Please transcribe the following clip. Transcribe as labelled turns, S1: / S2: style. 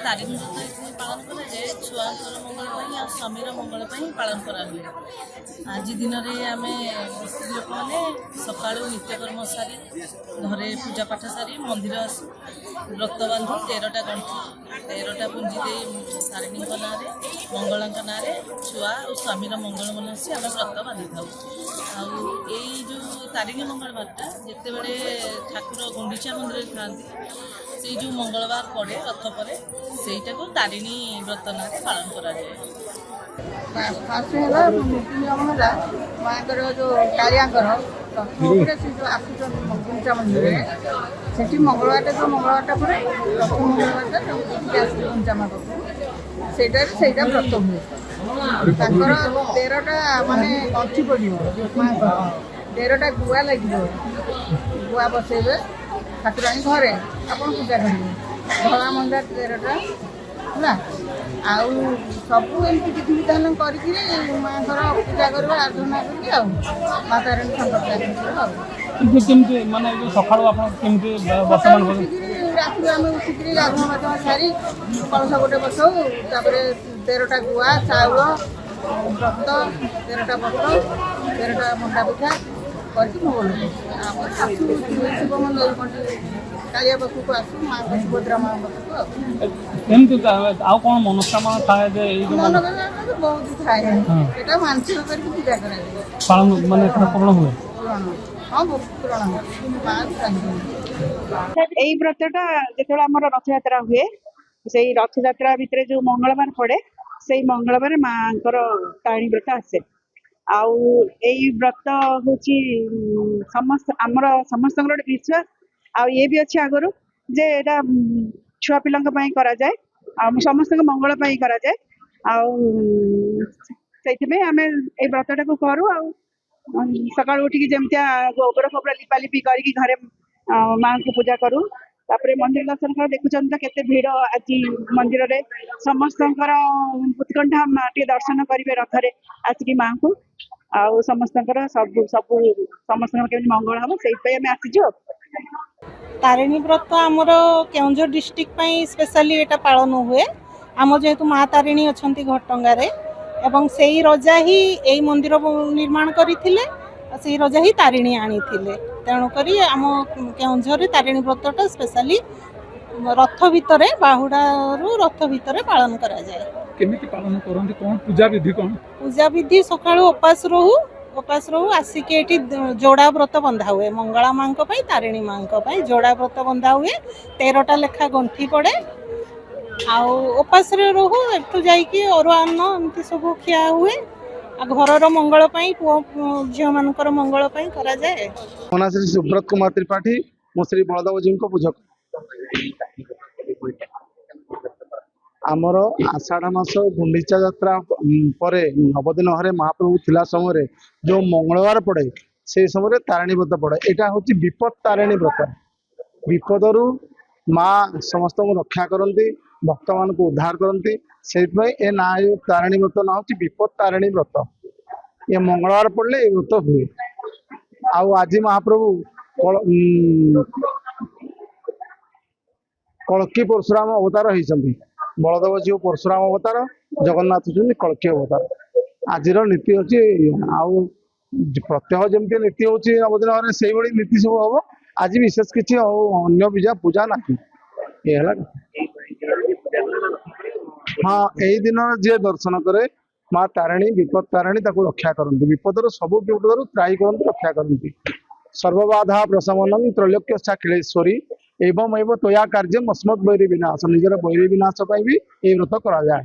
S1: तारिणी व्रत ये पालन कराए छुआर मंगल और स्वामीर मंगल पालन करा आज दिन में आम स्त्री लोक मैंने सका नित्यकर्म सारी घरे पूजा पाठ सारी मंदिर आस व्रत बांधु 13टा गंठी 13टा पुंजी दे तारिणी ना मंगला ना छुआ और स्वामीर मंगल मनसी आम व्रत बांधि था जो तारिणी मंगलवारटा जिते बड़े ठाकुर गुंडीचा मंदिर था से जो मंगलवार पड़े रथ पड़े सेटा को तारिणी व्रत ना पालन करा जाए।
S2: फास्ट है नीति नियम है माँकर जो कालियाकर आसुचा मंदिर से मंगलवार जो मंगलवार पर रथ मंगलवार पंचामा से व्रत हुए 13टा माने गंठी पड़ो माँ 13टा गुआ लगे गुआ बसैबे ठाकुराणी घरे आप पूजा करेंगे धला मंदार 13टा है आउ सब एमती विधि विधान करके माँ घर पूजा कर आराधना कर माँ तारिणी संपर्क
S3: माने सकाळू आपण केमती वर्तमान
S2: रात आम उठिक गाधुआ माधुआ सारी कलश गोटे बसाऊ 13टा गुआ चाउल व्रत 13टा व्रत 13टा मंडा पिठा करके भोग लगे आसू शिव मंदिर कालिया पाखक आसू माँ सुभद्रा माँ पाखक
S3: आउ कौन मनोकामना थाए जे
S2: मनोकामना बहुत थाए एटा मानसिक करके पूजा कराए
S3: पालन माने पूर्ण हुए
S2: हाँ पूर्ण
S4: এই ব্রতটা যেতবে আমার রথযাত্রা হুয়ে সেই রথযাত্রা ভিতরে যে মঙ্গলবার পড়ে সেই মঙ্গলবার মাঁকর তারিণী ব্রত আসে আউ এই ব্রত হচ্ছে সমস্ত আমার সমস্ত গোটে বিশ্বাস আউ ইয়ে বি আছে আগর যে এটা ছুয়া পিলাঙ্ক পাই করা যায় আর সমস্ত মঙ্গল পাই করা যায় আউ সেইথিপাই আমি এই ব্রতটাকে করু আউ সকাল উঠিকি যেমিতিয়া গোবর ফোবর লিপালিপি করিকি ঘরে माँ को पूजा करूँ तापर मंदिर दर्शन कर देखुं तो केते भीड़ आज मंदिर रे समस्त उत्कंठा टे दर्शन करेंगे रथरे आसिक माँ को आउ समस्त सब सब समस्त मंगल हम से आसीजु।
S1: तारिणी व्रत आमर केउंझर डिस्ट्रिक्ट स्पेशली एटा पालन हुए आम जेहेतु माँ तारिणी अच्छा घटंगारे एवं से रजा ही यही मंदिर निर्माण करथिले से रजा ही तारिणी आनी तेणुक आम केउंझर तारिणी व्रतटा स्पेशली रथ भितर बाहुडारू रथ भितर पालन करा जाए।
S3: केमिति पालन करंती कोन पूजा
S1: विधि सकाळु उपास रहू आसिक एठी जोड़ा व्रत बंधा हुए मंगला माँ तारिणी माँ जोड़ा व्रत बंधा हुए 13टा लेखा गंठी पड़े आपास रहू एठू जाइए अरुआ अन्न एमती सब खिया हुए घर मंगल झील मान मंगल करा जाए।
S5: मोना श्री सुब्रत कुमार त्रिपाठी मो श्री बलदेव जी को पूजक आमर आषाढ़ मास गुंडीचा यात्रा पर नवदिन हरे महाप्रभु थिला समय जो मंगलवार पड़े से समय तारिणी व्रत पड़े यहाँ हूँ विपद तारिणी व्रत विपदरू माँ समस्त रक्षा करती भक्त मान को उद्धार करती से ए ना तारिणी व्रत ना हूँ विपद तारिणी व्रत ये मंगलवार पड़े ये व्रत हुए आज महाप्रभु कल्की परशुराम अवतार होती बलदेव जी परशुराम अवतार जगन्नाथ होती कल्की अवतार आज नीति अच्छी आउ प्रत्यह जमी नीति हूँ नवदिन से नीति सब हम आज विशेष किसी अन्य पूजा ना हाँ यही दिन जी दर्शन करे माँ तारिणी विपद तारिणी रक्षा करती विपदर सब विपदर त्राही करती रक्षा करती सर्वबाधा प्रशमनम त्रैलोक्य साखिलेश्वरी एवं तया कार्य अस्मत् बैरी विनाश निजर बैरी विनाश भी ये व्रत करा जाए।